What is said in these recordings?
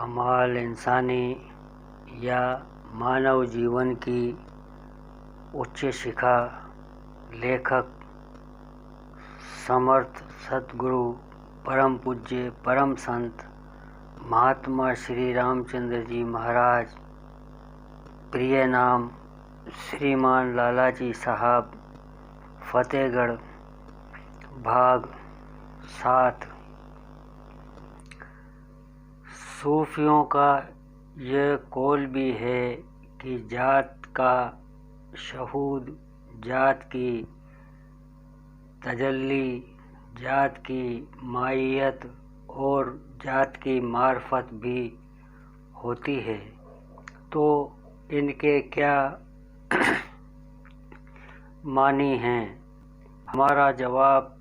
कमाल इंसानी या मानव जीवन की उच्च शिखा लेखक समर्थ सद्गुरु परम पूज्य परम संत महात्मा श्री रामचंद्र जी महाराज प्रिय नाम श्रीमान लालाजी साहब फतेहगढ़ भाग 7। सूफियों का यह कौल भी है कि जात का शहूद, जात की तजल्ली, जात की माहियत और जात की मार्फत भी होती है। तो इनके क्या मानी हैं? हमारा जवाब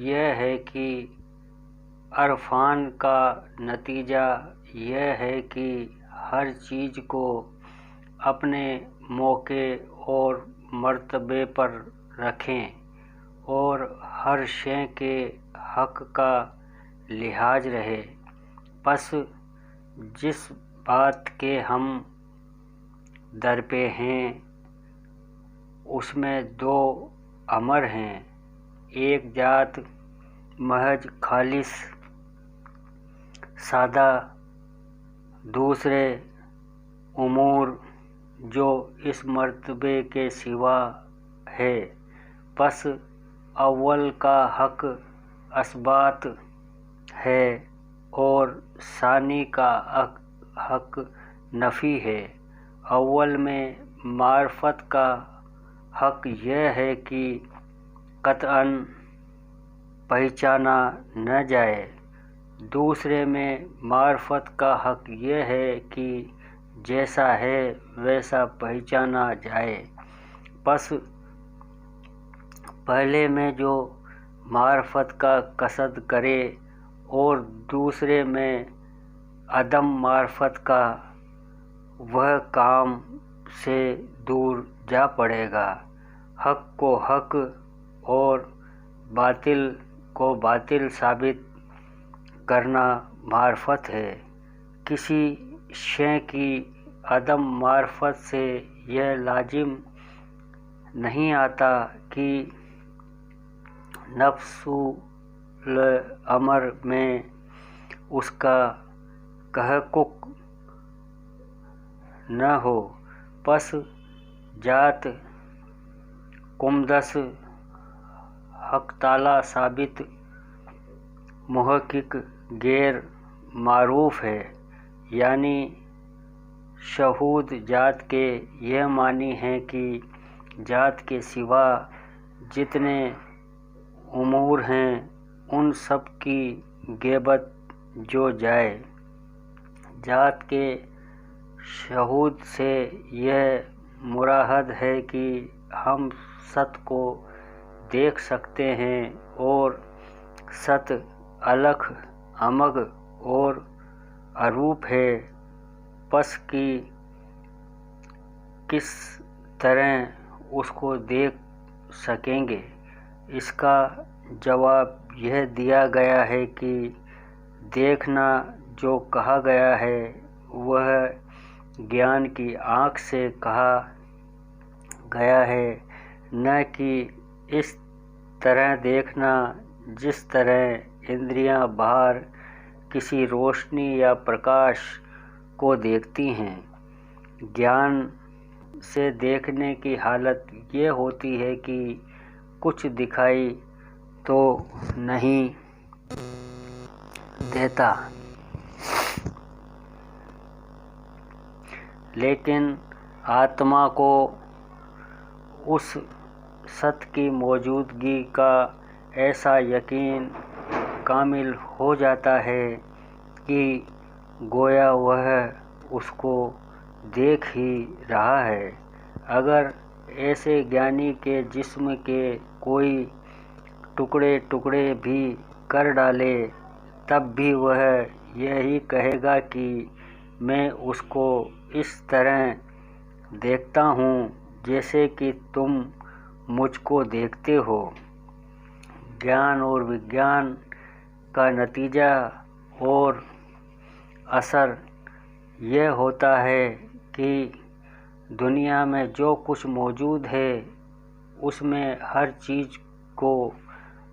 यह है कि अरफान का नतीजा यह है कि हर चीज़ को अपने मौके और मर्तबे पर रखें और हर शय के हक़ का लिहाज रहे। बस जिस बात के हम दरपे हैं उसमें दो अमर हैं, एक जात महज खालिस सादा, दूसरे उमूर जो इस मर्तबे के सिवा है। बस अव्वल का हक़ असबात है और सानी का हक़ नफ़ी है। अव्वल में मार्फत का हक़ यह है कि कतअन पहचाना न जाए, दूसरे में मार्फत का हक़ यह है कि जैसा है वैसा पहचाना जाए। बस पहले में जो मार्फत का कसद करे और दूसरे में अदम मार्फत का, वह काम से दूर जा पड़ेगा। हक़ को हक़ और बातिल को बातिल साबित करना मार्फत है। किसी शय की अदम मार्फत से यह लाजिम नहीं आता कि नफ्सुल अमर में उसका तहक़्क़ुक़ न हो। बस जात कुमदस हक़-ताला साबित मुहक़्क़िक़ गैर मारूफ है। यानी शहूद जात के यह मानी है कि जात के सिवा जितने उमूर हैं उन सब की ग़ीबत जो जाए। जात के शहूद से यह मुराद है कि हम सत को देख सकते हैं और सत अलख अमग और अरूप है। बस कि किस तरह उसको देख सकेंगे, इसका जवाब यह दिया गया है कि देखना जो कहा गया है वह ज्ञान की आँख से कहा गया है, न कि इस तरह देखना जिस तरह इंद्रियां बाहर किसी रोशनी या प्रकाश को देखती हैं। ज्ञान से देखने की हालत ये होती है कि कुछ दिखाई तो नहीं देता, लेकिन आत्मा को उस सत की मौजूदगी का ऐसा यकीन कामिल हो जाता है कि गोया वह उसको देख ही रहा है। अगर ऐसे ज्ञानी के जिस्म के कोई टुकड़े टुकड़े भी कर डाले तब भी वह यही कहेगा कि मैं उसको इस तरह देखता हूँ जैसे कि तुम मुझको देखते हो। ज्ञान और विज्ञान का नतीजा और असर यह होता है कि दुनिया में जो कुछ मौजूद है उसमें हर चीज़ को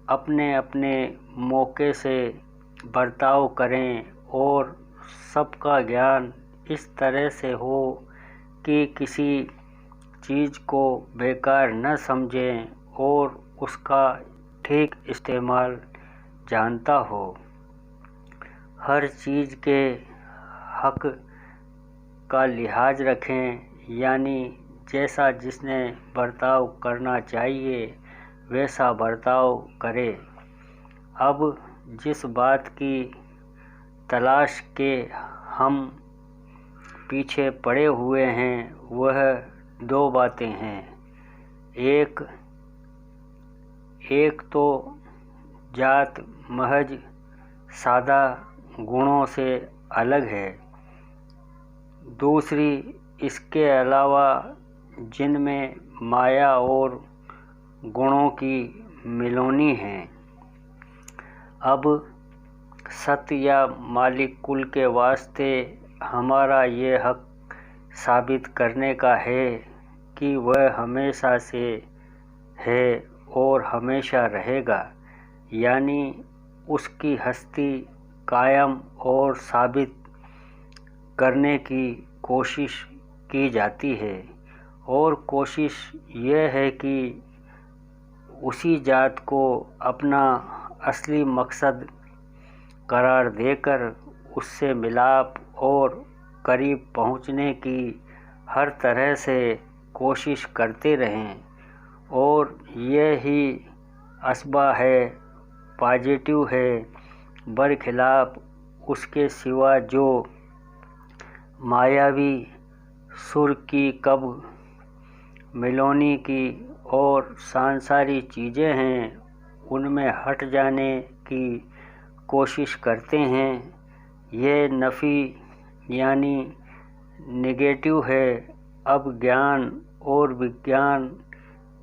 अपने अपने मौके से बर्ताव करें और सबका ज्ञान इस तरह से हो कि किसी चीज़ को बेकार न समझें और उसका ठीक इस्तेमाल जानता हो। हर चीज़ के हक का लिहाज रखें, यानी जैसा जिसने बर्ताव करना चाहिए वैसा बर्ताव करे। अब जिस बात की तलाश के हम पीछे पड़े हुए हैं वह दो बातें हैं। एक तो जात महज सादा गुणों से अलग है, दूसरी इसके अलावा जिनमें माया और गुणों की मिलोनी है। अब सत्य या मालिक कुल के वास्ते हमारा ये हक साबित करने का है कि वह हमेशा से है और हमेशा रहेगा, यानी उसकी हस्ती कायम और साबित करने की कोशिश की जाती है। और कोशिश यह है कि उसी जात को अपना असली मकसद करार देकर उससे मिलाप और करीब पहुँचने की हर तरह से कोशिश करते रहें। और यह ही असबा है, पॉजिटिव है, बरखिलाफ उसके सिवा जो मायावी सुर की कब मिलोनी की और सांसारी चीज़ें हैं उनमें हट जाने की कोशिश करते हैं। ये नफ़ी यानी नेगेटिव है। अब ज्ञान और विज्ञान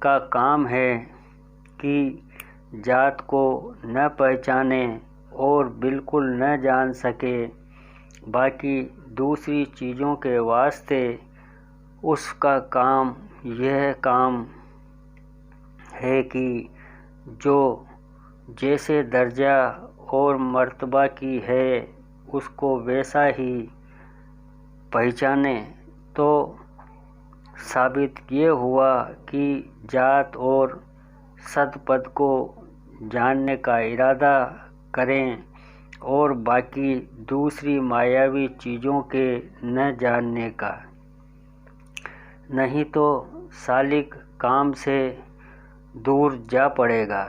का काम है कि जात को न पहचाने और बिल्कुल न जान सके, बाकी दूसरी चीज़ों के वास्ते उसका काम यह काम है कि जो जैसे दर्जा और मर्तबा की है उसको वैसा ही पहचाने। तो साबित ये हुआ कि जात और सदपद को जानने का इरादा करें और बाकी दूसरी मायावी चीज़ों के न जानने का, नहीं तो सालिक काम से दूर जा पड़ेगा।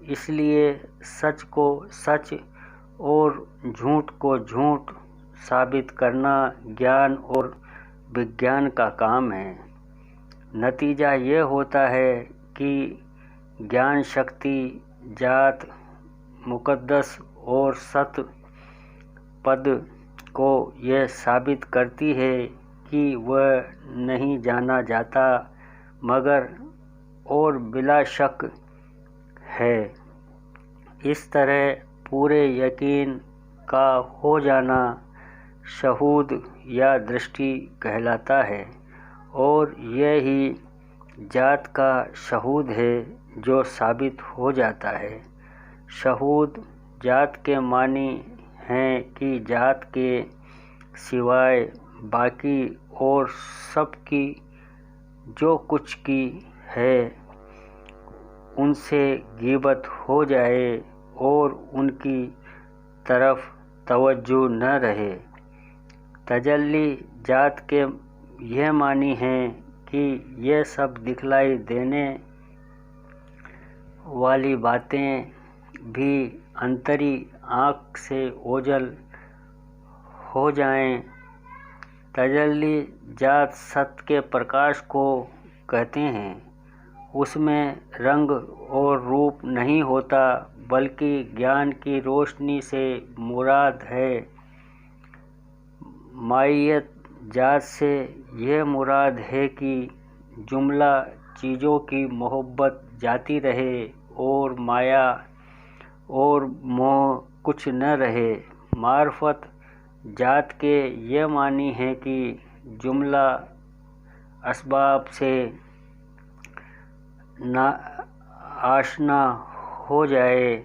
इसलिए सच को सच और झूठ को झूठ साबित करना ज्ञान और विज्ञान का काम है। नतीजा ये होता है कि ज्ञान शक्ति जात मुकद्दस और सत पद को यह साबित करती है कि वह नहीं जाना जाता मगर और बिला शक है। इस तरह पूरे यकीन का हो जाना शहूद या दृष्टि कहलाता है और यह ही जात का शहूद है जो साबित हो जाता है। शहूद जात के मानी हैं कि जात के सिवाय बाकी और सब की जो कुछ की है उनसे गिबत हो जाए और उनकी तरफ तवज्जो न रहे। तजल्ली जात के यह मानी है कि यह सब दिखलाई देने वाली बातें भी अंतरी आँख से ओझल हो जाएं। तजल्ली जात सत्य के प्रकाश को कहते हैं। उसमें रंग और रूप नहीं होता बल्कि ज्ञान की रोशनी से मुराद है माइयत। जात से यह मुराद है कि जुमला चीज़ों की मोहब्बत जाती रहे और माया और मोह कुछ न रहे। मार्फत जात के ये मानी है कि जुमला असबाब से ना आशना हो जाए,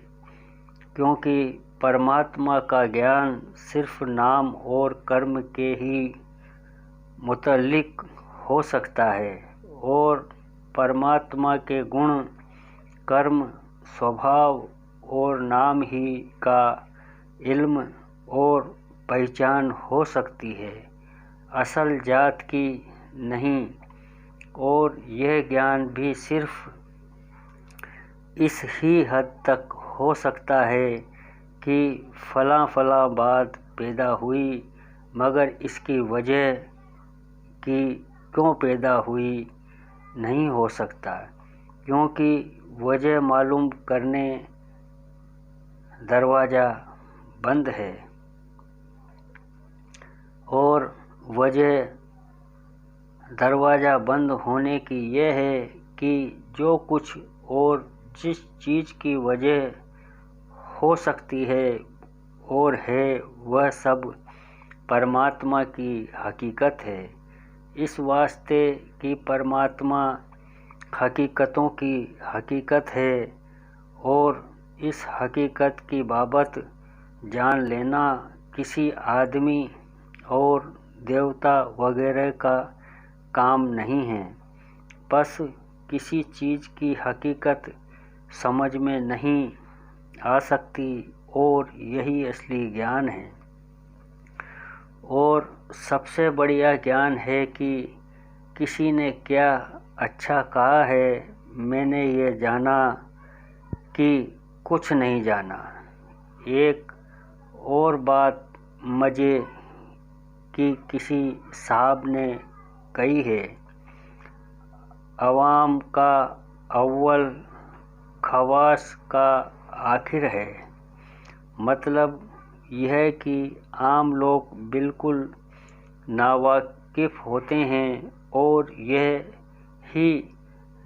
क्योंकि परमात्मा का ज्ञान सिर्फ नाम और कर्म के ही मुतल्लिक हो सकता है और परमात्मा के गुण, कर्म, स्वभाव और नाम ही का इल्म और पहचान हो सकती है, असल जात की नहीं। और यह ज्ञान भी सिर्फ इस ही हद तक हो सकता है कि फलां फलां बात पैदा हुई, मगर इसकी वजह कि क्यों पैदा हुई नहीं हो सकता, क्योंकि वजह मालूम करने दरवाज़ा बंद है। और वजह दरवाज़ा बंद होने की यह है कि जो कुछ और जिस चीज़ की वजह हो सकती है और है, वह सब परमात्मा की हकीकत है। इस वास्ते कि परमात्मा हकीकतों की हकीकत है और इस हकीकत की बाबत जान लेना किसी आदमी और देवता वगैरह का काम नहीं है। बस किसी चीज़ की हकीकत समझ में नहीं आ सकती और यही असली ज्ञान है। और सबसे बढ़िया ज्ञान है कि किसी ने क्या अच्छा कहा है, मैंने ये जाना कि कुछ नहीं जाना। एक और बात मज़े की किसी साहब ने कही है, अवाम का अव्वल, खवास का आखिर है। मतलब यह कि आम लोग बिल्कुल नावाकिफ़ होते हैं और यह ही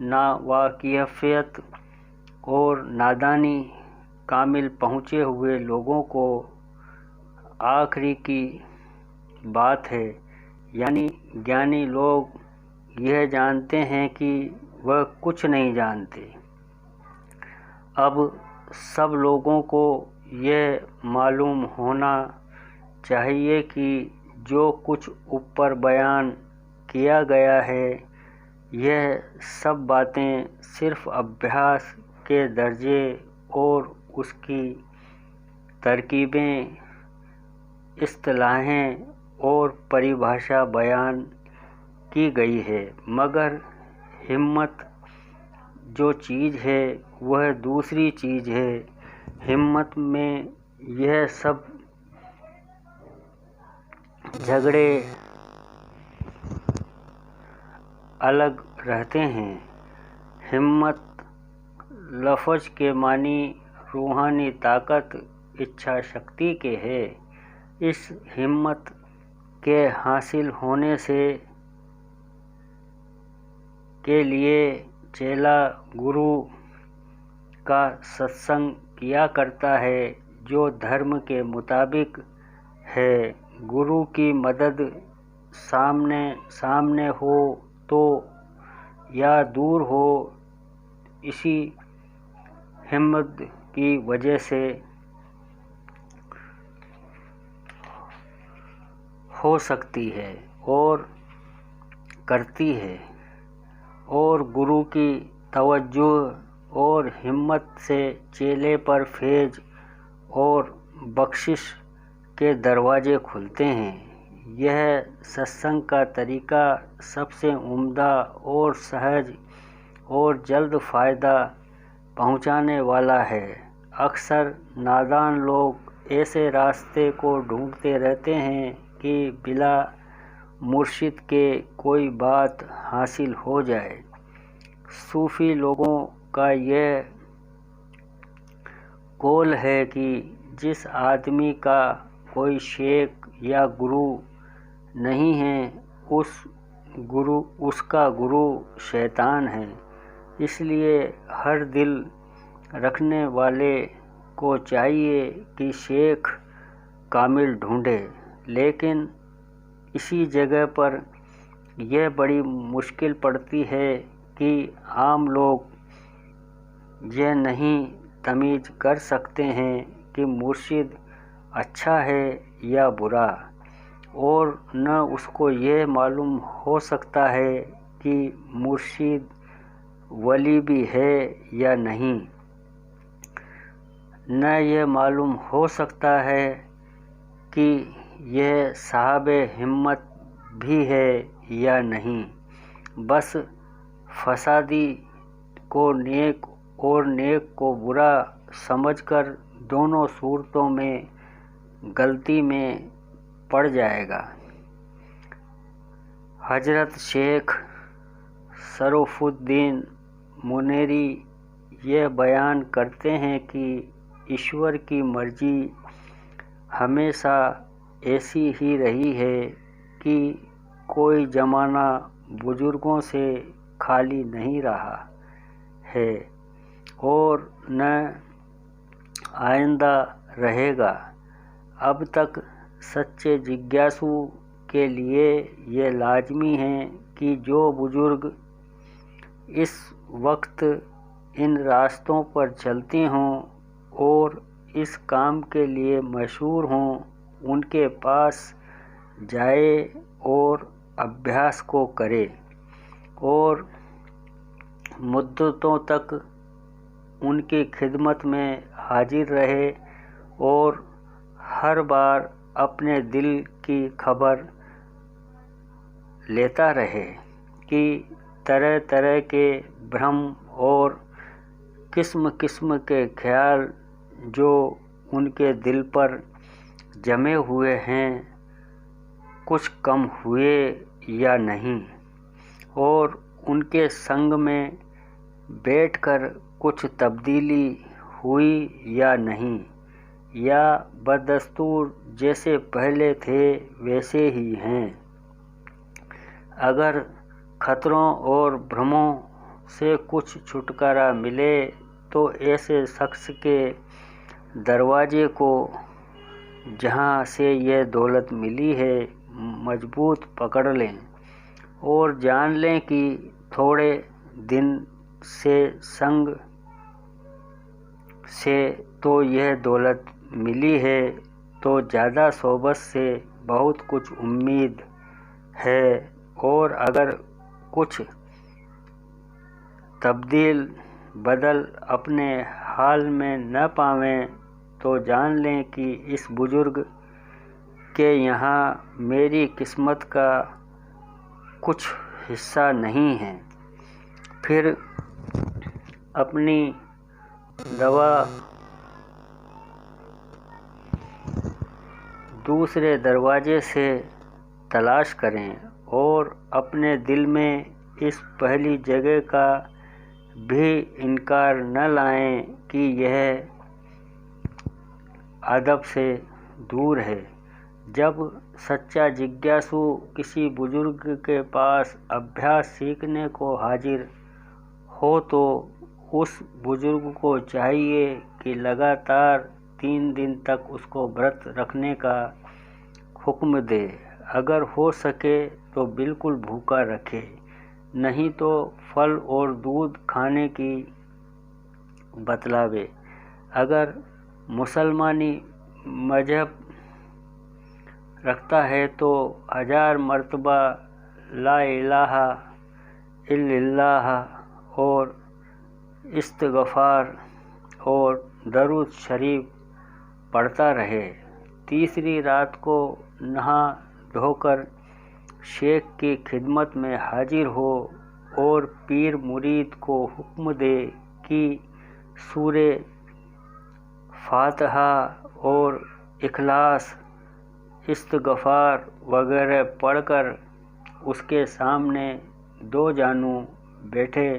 नावाकिफ़ियत और नादानी कामिल पहुँचे हुए लोगों को आखिरी की बात है। यानी ज्ञानी लोग यह जानते हैं कि वह कुछ नहीं जानते। अब सब लोगों को यह मालूम होना चाहिए कि जो कुछ ऊपर बयान किया गया है, यह सब बातें सिर्फ अभ्यास के दर्जे और उसकी तरकीबें, इस्तिलाहें और परिभाषा बयान की गई है, मगर हिम्मत जो चीज़ है वह दूसरी चीज़ है। हिम्मत में यह सब झगड़े अलग रहते हैं। हिम्मत लफ्ज़ के मानी रूहानी ताकत, इच्छा शक्ति के है। इस हिम्मत के हासिल होने के लिए चेला गुरु का सत्संग किया करता है, जो धर्म के मुताबिक है। गुरु की मदद सामने हो तो या दूर हो, इसी हिम्मत की वजह से हो सकती है और करती है। और गुरु की तवज्जो और हिम्मत से चेले पर फैज़ और बख्शिश के दरवाजे खुलते हैं। यह सत्संग का तरीका सबसे उम्दा और सहज और जल्द फ़ायदा पहुंचाने वाला है। अक्सर नादान लोग ऐसे रास्ते को ढूंढते रहते हैं कि बिला मुर्शिद के कोई बात हासिल हो जाए। सूफ़ी लोगों का यह कौल है कि जिस आदमी का कोई शेख या गुरु नहीं है, उसका गुरु शैतान है। इसलिए हर दिल रखने वाले को चाहिए कि शेख कामिल ढूंढे लेकिन इसी जगह पर यह बड़ी मुश्किल पड़ती है कि आम लोग यह नहीं तमीज़ कर सकते हैं कि मुर्शिद अच्छा है या बुरा, और न उसको यह मालूम हो सकता है कि मुर्शिद वली भी है या नहीं, न यह मालूम हो सकता है कि यह साहबे हिम्मत भी है या नहीं। बस फसादी को नेक और नेक को बुरा समझकर दोनों सूरतों में गलती में पड़ जाएगा। हजरत शेख शरफुद्दीन मुनेरी यह बयान करते हैं कि ईश्वर की मर्जी हमेशा ऐसी ही रही है कि कोई ज़माना बुज़ुर्गों से खाली नहीं रहा है और न आइंदा रहेगा। अब तक सच्चे जिज्ञासु के लिए ये लाजमी है कि जो बुज़ुर्ग इस वक्त इन रास्तों पर चलते हों और इस काम के लिए मशहूर हों, उनके पास जाए और अभ्यास को करे और मुद्दतों तक उनकी खिदमत में हाजिर रहे और हर बार अपने दिल की खबर लेता रहे कि तरह तरह के भ्रम और किस्म किस्म के ख्याल जो उनके दिल पर जमे हुए हैं कुछ कम हुए या नहीं, और उनके संग में बैठकर कुछ तब्दीली हुई या नहीं, या बदस्तूर जैसे पहले थे वैसे ही हैं। अगर खतरों और भ्रमों से कुछ छुटकारा मिले तो ऐसे शख्स के दरवाजे को जहाँ से यह दौलत मिली है मजबूत पकड़ लें और जान लें कि थोड़े दिन से संग से तो यह दौलत मिली है, तो ज़्यादा सोबत से बहुत कुछ उम्मीद है, और अगर कुछ तब्दील बदल अपने हाल में न पावें तो जान लें कि इस बुज़ुर्ग के यहाँ मेरी किस्मत का कुछ हिस्सा नहीं है। फिर अपनी दवा दूसरे दरवाजे से तलाश करें और अपने दिल में इस पहली जगह का भी इनकार न लाएं कि यह अदब से दूर है। जब सच्चा जिज्ञासु किसी बुजुर्ग के पास अभ्यास सीखने को हाजिर हो तो उस बुजुर्ग को चाहिए कि लगातार 3 दिन तक उसको व्रत रखने का हुक्म दे। अगर हो सके तो बिल्कुल भूखा रखे, नहीं तो फल और दूध खाने की बतलावे। अगर मुसलमानी मजहब रखता है तो 1000 मरतबा ला इलाहा इल्लल्लाह और इस्तिग़फ़ार और दरूद शरीफ पढ़ता रहे। तीसरी रात को नहा धोकर शेख की खिदमत में हाजिर हो और पीर मुरीद को हुक्म दे कि सूरे फातिहा और इखलास इस्तिग़फ़ार वगैरह पढ़कर उसके सामने 2 जानू बैठे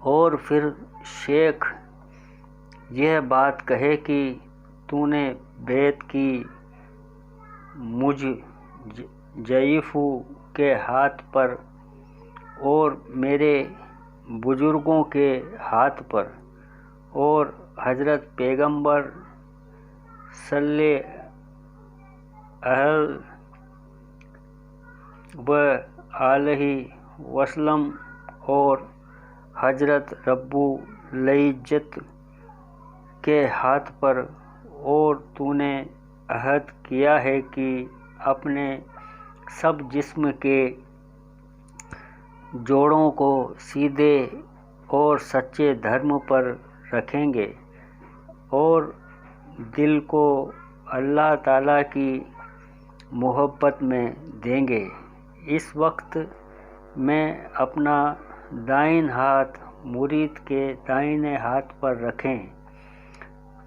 और फिर शेख यह बात कहे कि तूने बैत की मुझ ज़ईफ़ू के हाथ पर और मेरे बुज़ुर्गों के हाथ पर और हज़रत पैगंबर सल्ले अहल व आलही वसलम और हजरत रब्बु लइज्जत के हाथ पर, और तूने अहद किया है कि अपने सब जिस्म के जोड़ों को सीधे और सच्चे धर्म पर रखेंगे और दिल को अल्लाह ताला की मोहब्बत में देंगे। इस वक्त में अपना दाहिन हाथ मुरीद के दाहिने हाथ पर रखें।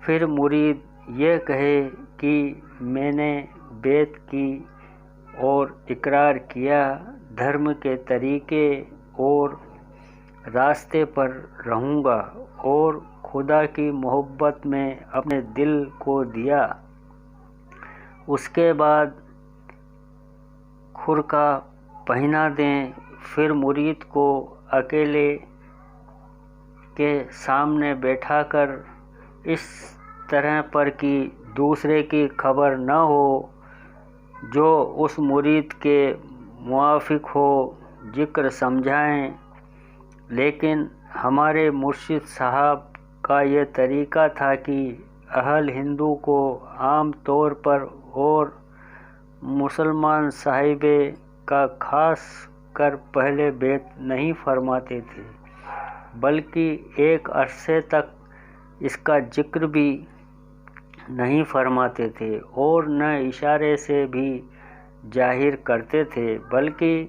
फिर मुरीद ये कहे कि मैंने बैत की और इकरार किया, धर्म के तरीके और रास्ते पर रहूँगा और खुदा की मोहब्बत में अपने दिल को दिया। उसके बाद खुरका पहना दें। फिर मुरीद को अकेले के सामने बैठाकर इस तरह पर कि दूसरे की खबर न हो, जो उस मुरीद के मुआफिक हो, जिक्र समझाएं। लेकिन हमारे मुर्शिद साहब का ये तरीक़ा था कि अहल हिंदू को आम तौर पर और मुसलमान साहिबे का खास कर पहले बैत नहीं फरमाते थे, बल्कि एक अरसे तक इसका जिक्र भी नहीं फरमाते थे और न इशारे से भी जाहिर करते थे, बल्कि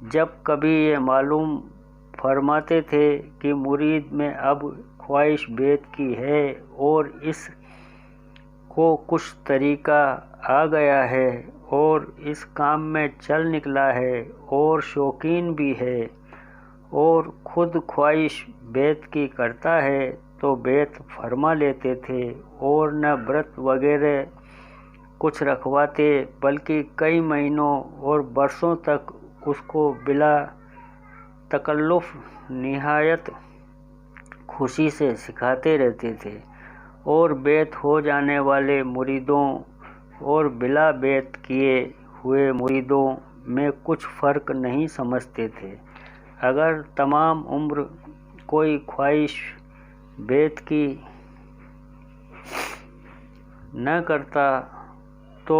जब कभी ये मालूम फरमाते थे कि मुरीद में अब ख्वाहिश बैत की है और इस को कुछ तरीक़ा आ गया है और इस काम में चल निकला है और शौकीन भी है और ख़ुद ख्वाहिश बैत की करता है, तो बैत फरमा लेते थे और न व्रत वगैरह कुछ रखवाते, बल्कि कई महीनों और बरसों तक उसको बिला तकल्लुफ़ निहायत खुशी से सिखाते रहते थे और बैत हो जाने वाले मुरीदों और बिला बैत किए हुए मुरीदों में कुछ फ़र्क नहीं समझते थे। अगर तमाम उम्र कोई ख्वाहिश बैत की न करता तो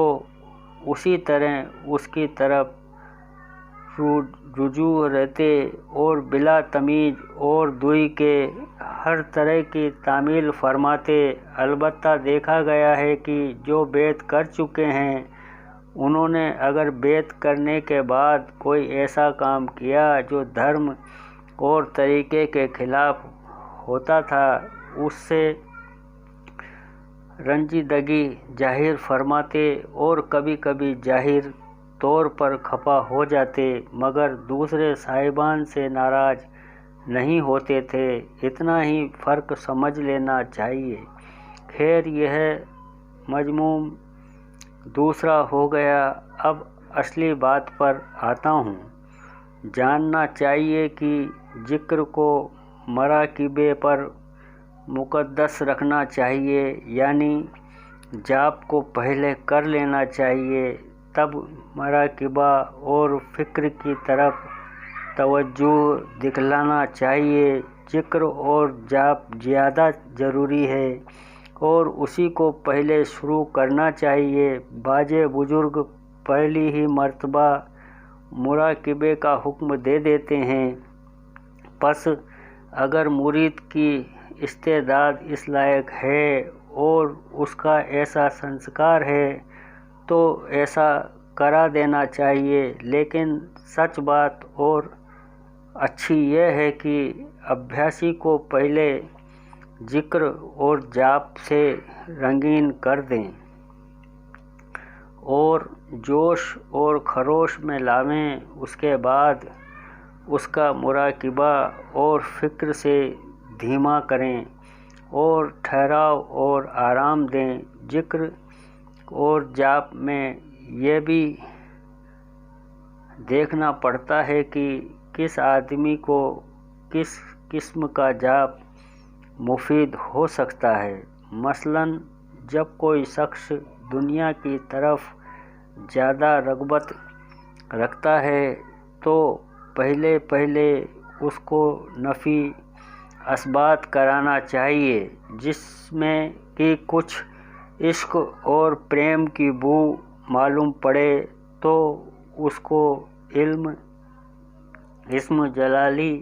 उसी तरह उसकी तरफ रुजू रहते और बिला तमीज़ और दुई के हर तरह की तामील फरमाते। अलबत्ता देखा गया है कि जो बैत कर चुके हैं, उन्होंने अगर बैत करने के बाद कोई ऐसा काम किया जो धर्म और तरीक़े के ख़िलाफ़ होता था, उससे रंजीदगी जाहिर फरमाते और कभी कभी जाहिर तौर पर खफा हो जाते, मगर दूसरे साहिबान से नाराज़ नहीं होते थे। इतना ही फ़र्क समझ लेना चाहिए। खैर, यह मजमूम दूसरा हो गया। अब असली बात पर आता हूँ। जानना चाहिए कि जिक्र को मराकिबे पर मुक़द्दस रखना चाहिए, यानी जाप को पहले कर लेना चाहिए, तब मराकिबा और फ़िक्र की तरफ तवज्जो दिखलाना चाहिए। जिक्र और जाप ज़्यादा ज़रूरी है और उसी को पहले शुरू करना चाहिए। बाजे बुज़ुर्ग पहली ही मर्तबा मुराकिबे का हुक्म दे देते हैं। बस अगर मुरीद की इस्तेदाद इस लायक है और उसका ऐसा संस्कार है तो ऐसा करा देना चाहिए। लेकिन सच बात और अच्छी यह है कि अभ्यासी को पहले जिक्र और जाप से रंगीन कर दें और जोश और खरोश में लावें। उसके बाद उसका मुराकिबा और फ़िक्र से धीमा करें और ठहराव और आराम दें। जिक्र और जाप में यह भी देखना पड़ता है कि किस आदमी को किस किस्म का जाप मुफीद हो सकता है। मसलन जब कोई शख्स दुनिया की तरफ ज़्यादा रग़बत रखता है तो पहले पहले उसको नफ़ी असबात कराना चाहिए, जिसमें कि कुछ इश्क और प्रेम की बू मालूम पड़े तो उसको इस्म जलाली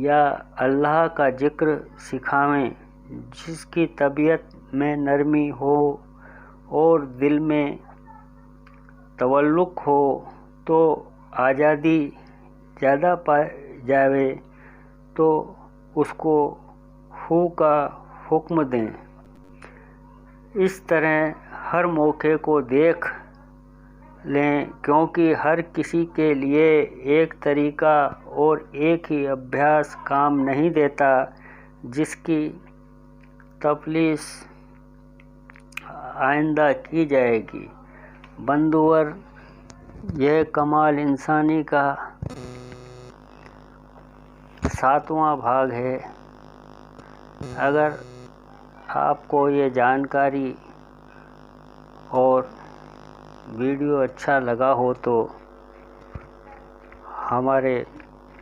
या अल्लाह का ज़िक्र सिखावें। जिसकी तबीयत में नरमी हो और दिल में तवल्लुक हो तो आज़ादी ज़्यादा पा जावे तो उसको हू का हुक्म दें। इस तरह हर मौके को देख लें, क्योंकि हर किसी के लिए एक तरीका और एक ही अभ्यास काम नहीं देता, जिसकी तफलीस आइंदा की जाएगी। बंधुवर, यह कमाल इंसानी का 7वां भाग है। अगर आपको ये जानकारी और वीडियो अच्छा लगा हो तो हमारे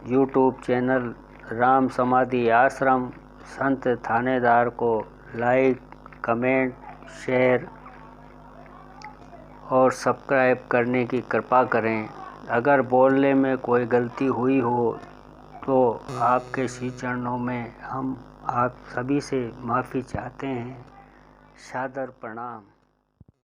यूट्यूब चैनल राम समाधि आश्रम संत थानेदार को लाइक, कमेंट, शेयर और सब्सक्राइब करने की कृपा करें। अगर बोलने में कोई गलती हुई हो तो आपके श्री चरणों में हम आप सभी से माफ़ी चाहते हैं। सादर प्रणाम।